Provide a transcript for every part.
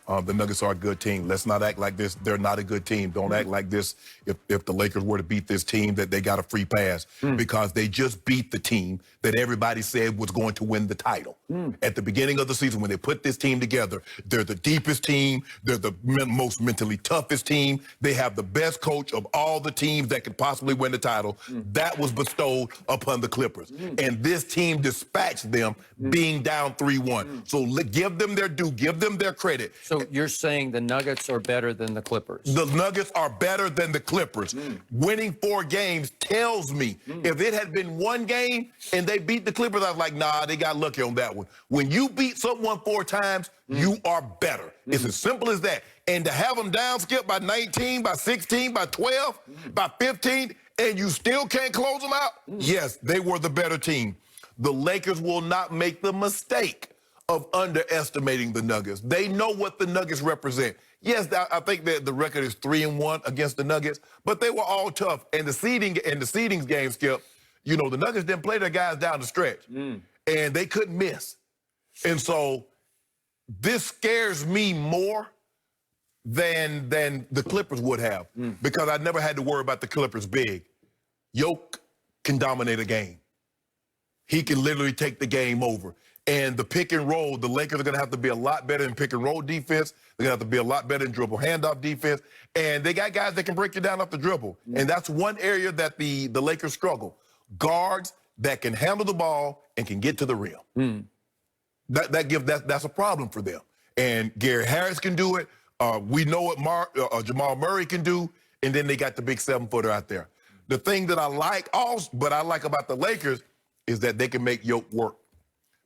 The Nuggets are a good team. Let's not act like this. They're not a good team. Don't act like this. If the Lakers were to beat this team, that they got a free pass because they just beat the team that everybody said was going to win the title. At the beginning of the season, when they put this team together, they're the deepest team. They're the most mentally toughest team. They have the best coach of all the teams that could possibly win the title. That was bestowed upon the Clippers. And this team dispatched them being down 3-1. So give them their due. Give them their credit. So you're saying the Nuggets are better than the Clippers? The Nuggets are better than the Clippers. Winning 4 games tells me if it had been 1 game and they beat the Clippers, I was like, nah, they got lucky on that one. When you beat someone 4 times, you are better. It's as simple as that. And to have them down, Skip, by 19, by 16, by 12, by 15, and you still can't close them out, yes, they were the better team. The Lakers will not make the mistake of underestimating the Nuggets. They know what the Nuggets represent. Yes, I think that the record is 3-1 against the Nuggets, but they were all tough. And the seedings game, Skip, you know, the Nuggets didn't play their guys down the stretch, and they couldn't miss. And so this scares me more than the Clippers would have because I never had to worry about the Clippers big. Yoke can dominate a game. He can literally take the game over. And the pick and roll, the Lakers are going to have to be a lot better in pick and roll defense. They're going to have to be a lot better in dribble handoff defense. And they got guys that can break you down off the dribble. And that's one area that the Lakers struggle. Guards that can handle the ball and can get to the rim. That's a problem for them. And Gary Harris can do it. We know what Jamal Murray can do. And then they got the big 7-footer out there. The thing that I like about the Lakers is that they can make Yoke work.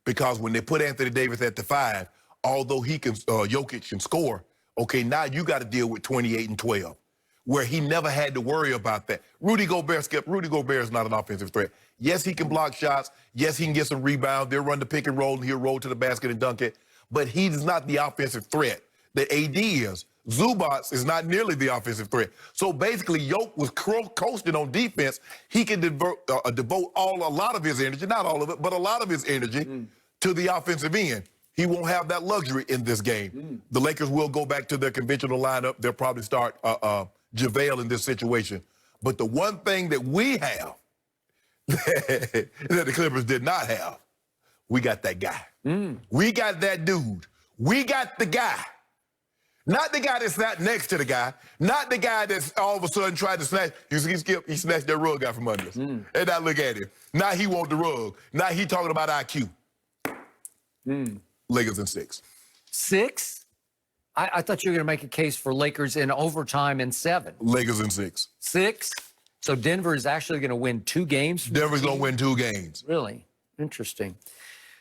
Because when they put Anthony Davis at the 5, although Jokic can score, okay, now you got to deal with 28 and 12, where he never had to worry about that. Rudy Gobert is not an offensive threat. Yes, he can block shots. Yes, he can get some rebounds. They'll run the pick and roll, and he'll roll to the basket and dunk it. But he's not the offensive threat that AD is. Zubac is not nearly the offensive threat. So basically, Yoke was coasting on defense. He can devote a lot of his energy, not all of it, but a lot of his energy to the offensive end. He won't have that luxury in this game. The Lakers will go back to their conventional lineup. They'll probably start JaVale in this situation. But the one thing that we have that the Clippers did not have, we got that guy. We got that dude. We got the guy. Not the guy that's not next to the guy. Not the guy that's all of a sudden tried to snatch. You see, Skip, he snatched that rug out from under us. And now look at him. Now he want the rug. Now he talking about IQ. Lakers in 6. 6? I thought you were going to make a case for Lakers in overtime in 7. Lakers in 6. 6? So Denver is actually going to win 2 games? Denver's going to win 2 games. Really? Interesting.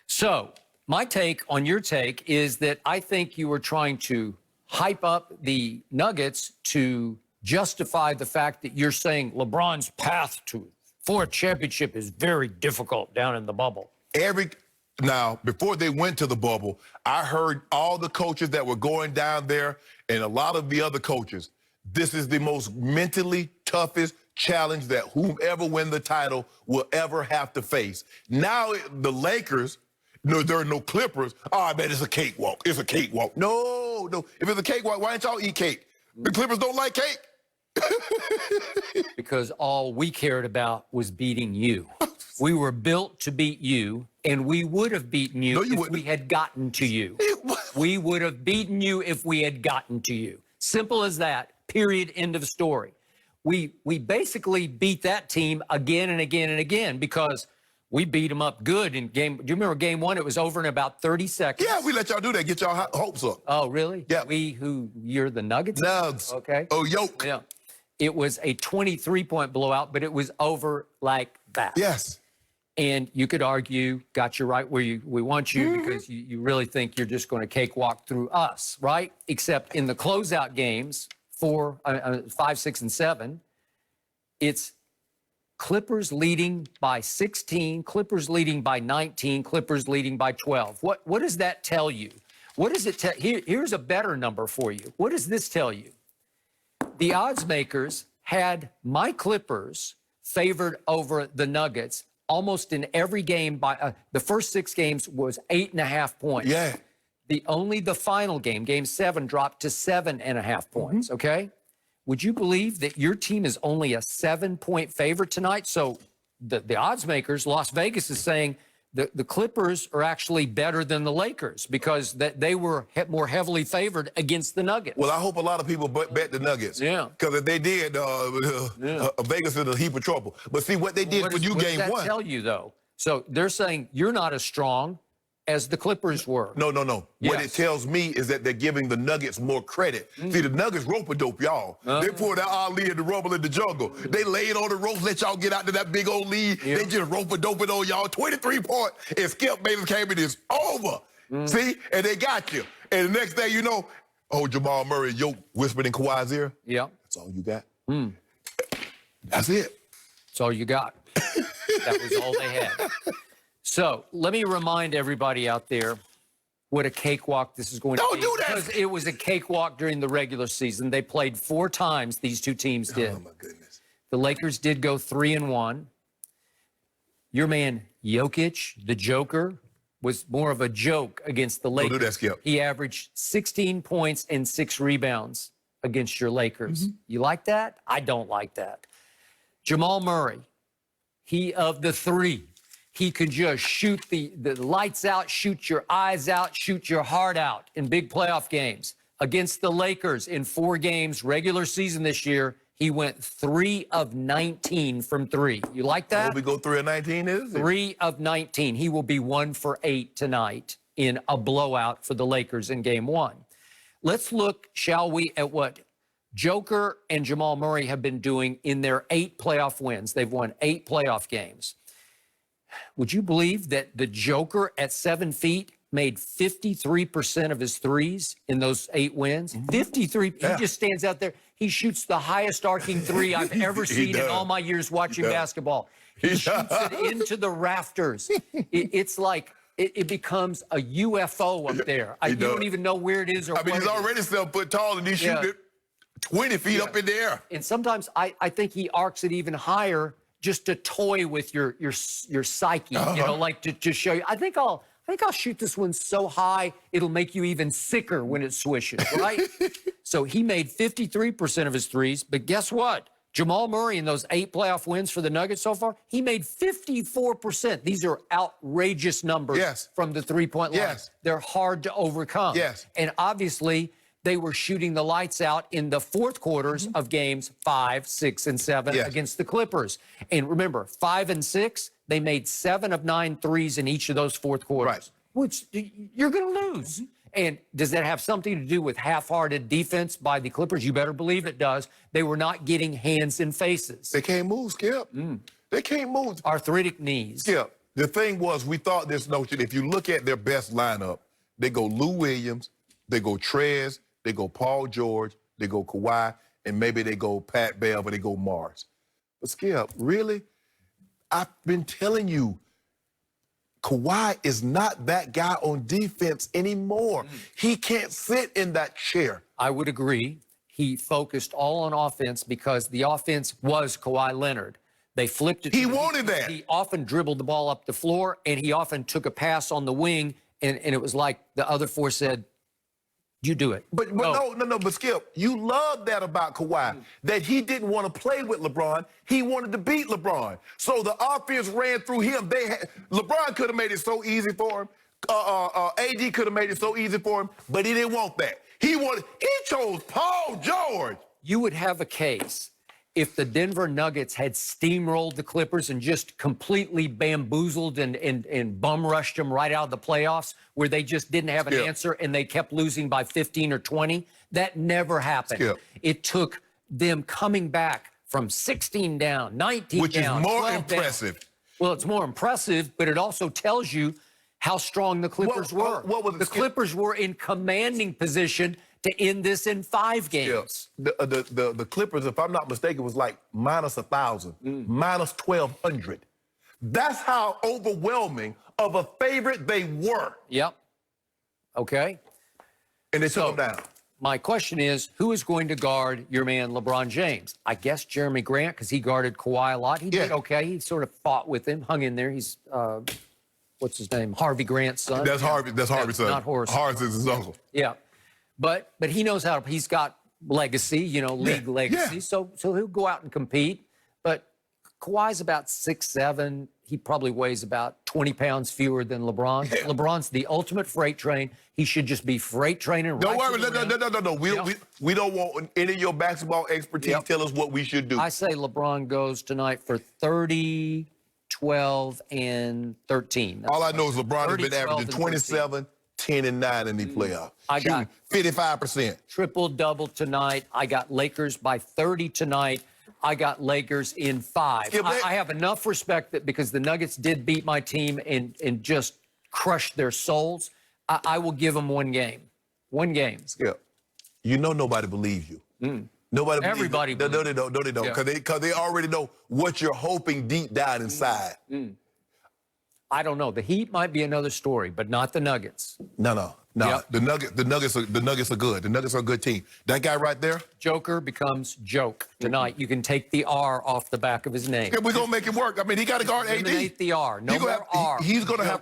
So my take on your take is that I think you were trying to hype up the Nuggets to justify the fact that you're saying LeBron's path for a championship is very difficult down in the bubble. Now, before they went to the bubble, I heard all the coaches that were going down there and a lot of the other coaches, this is the most mentally toughest challenge that whomever win the title will ever have to face. Now, the Lakers, no, there are no Clippers. Oh, man, it's a cakewalk. It's a cakewalk. No. If it's a cakewalk, why don't y'all eat cake? The Clippers don't like cake. Because all we cared about was beating you. We were built to beat you, and we would have beaten you if we had gotten to you. We would have beaten you if we had gotten to you. Simple as that. Period. End of story. We basically beat that team again and again and again because we beat them up good in game. Do you remember game 1? It was over in about 30 seconds. Yeah, we let y'all do that. Get y'all hopes up. Oh, really? Yeah. You're the Nuggets? Nugs. Okay. Oh, Yoke. Yeah. It was a 23-point blowout, but it was over like that. Yes. And you could argue, got you right where we want you because you really think you're just going to cakewalk through us, right? Except in the closeout games, 5, 6, and 7, it's Clippers leading by 16, Clippers leading by 19, Clippers leading by 12. What does that tell you? What does it tell? Here's a better number for you. What does this tell you? The odds makers had my Clippers favored over the Nuggets almost in every game by the first 6 games was 8.5 points. Yeah. the final game, Game 7, dropped to 7.5 points, okay? Would you believe that your team is only a 7-point favorite tonight? So the odds makers, Las Vegas is saying the Clippers are actually better than the Lakers because they were more heavily favored against the Nuggets. Well, I hope a lot of people bet the Nuggets. Yeah. Because if they did, Vegas is a heap of trouble. But see, what they did for you what game does that one. tell you, though? So they're saying you're not as strong as the Clippers were. No. What it Yes. tells me is that they're giving the Nuggets more credit. See, the Nuggets rope-a-dope y'all. They pulled out Ali in the Rumble in the Jungle. They laid on the ropes, let y'all get out to that big old lead. They just rope-a-dope it on y'all. 23 points. And Skip Bayless came in, it's over. See? And they got you. And the next thing you know, Jamal Murray, whispered in Kawhi's ear. Yeah. That's all you got. That's it. That's all you got. That was all they had. So let me remind everybody out there what a cakewalk this is going to be. Don't do that. Because it was a cakewalk during the regular season. They played 4 times, these two teams did. Oh, my goodness. The Lakers did go 3-1. Your man, Jokic, the Joker, was more of a joke against the Lakers. Don't do that, Skip. He averaged 16 points and 6 rebounds against your Lakers. You like that? I don't like that. Jamal Murray, he of the 3. He could just shoot the lights out, shoot your eyes out, shoot your heart out in big playoff games. Against the Lakers in 4 games, regular season this year, he went 3 of 19 from 3. You like that? Will we go 3 of 19, is it? 3 of 19. He will be 1 for 8 tonight in a blowout for the Lakers in Game 1. Let's look, shall we, at what Joker and Jamal Murray have been doing in their 8 playoff wins. They've won 8 playoff games. Would you believe that the Joker at 7 feet made 53% of his threes in those 8 wins? 53. Yeah. He just stands out there. He shoots the highest arcing 3 I've ever seen in all my years watching basketball. He shoots it into the rafters. It's like it becomes a UFO up there. You don't even know where it is or I mean, what he's it is. already 7 foot tall, and he's shooting it 20 feet up in the air. And sometimes I think he arcs it even higher just to toy with your psyche, you know, like to show you. I think I'll shoot this one so high it'll make you even sicker when it swishes, right? So he made 53% of his threes, but guess what? Jamal Murray in those 8 playoff wins for the Nuggets so far, he made 54%. These are outrageous numbers from the 3-point line. They're hard to overcome. And obviously, they were shooting the lights out in the fourth quarters of games 5, 6, and 7 against the Clippers. And remember, 5 and 6, they made 7 of 9 threes in each of those fourth quarters, which you're going to lose. And does that have something to do with half-hearted defense by the Clippers? You better believe it does. They were not getting hands and faces. They can't move, Skip. They can't move. Arthritic knees. Skip, the thing was, we thought this notion, if you look at their best lineup, they go Lou Williams, they go Trez, they go Paul George, they go Kawhi, and maybe they go Pat Bev or they go Mars. But Skip, really? I've been telling you, Kawhi is not that guy on defense anymore. He can't sit in that chair. I would agree. He focused all on offense because the offense was Kawhi Leonard. They flipped it. He wanted that. He often dribbled the ball up the floor, and he often took a pass on the wing, and it was like the other 4 said, you do it. But but Skip, you love that about Kawhi, that he didn't want to play with LeBron. He wanted to beat LeBron. So the offense ran through him. LeBron could have made it so easy for him. AD could have made it so easy for him, but he didn't want that. He chose Paul George. You would have a case if the Denver Nuggets had steamrolled the Clippers and just completely bamboozled and bum rushed them right out of the playoffs, where they just didn't have an answer and they kept losing by 15 or 20. That never happened. It took them coming back from 16 down, 19 which down, is more 12 impressive. Down. Well, it's more impressive, but it also tells you how strong the Clippers were. The Clippers were in commanding position to end this in 5 games. The Clippers, if I'm not mistaken, was like minus 1,000, minus 1,200. That's how overwhelming of a favorite they were. Yep. Okay. And they took them down. My question is, who is going to guard your man LeBron James? I guess Jeremy Grant, because he guarded Kawhi a lot. He did okay. He sort of fought with him, hung in there. He's what's his name? Harvey Grant's son. That's Harvey. That's Harvey's son. Not Horace. Horace is his uncle. Yeah. But he knows how to, he's got legacy, league legacy. yeah. So he'll go out and compete. But Kawhi's about 6'7". He probably weighs about 20 pounds fewer than LeBron. Yeah. LeBron's the ultimate freight train. He should just be freight training. Don't right worry. to the rim. No. We don't want any of your basketball expertise. Yep. Tell us what we should do. I say LeBron goes tonight for 30, 12, and 13. All I know is LeBron has 30, been 12, averaging and 27, 10, and 9 in the playoffs. I got 55%. triple-double tonight. I got Lakers by 30 tonight. I got Lakers in 5. Yeah, I have enough respect that because the Nuggets did beat my team and just crushed their souls, I will give them one game. One game. Yeah. You know nobody believes you. Nobody. Everybody believes you. No, believes they don't. Yeah. Because they already know what you're hoping deep down inside. I don't know. The Heat might be another story, but not the Nuggets. No. Yep. The Nuggets are good. The Nuggets are a good team. That guy right there. Joker becomes Joke tonight. You can take the R off the back of his name. Yeah, we're gonna make it work. I mean, he got to guard AD. Eliminate the R. No more R. He's gonna have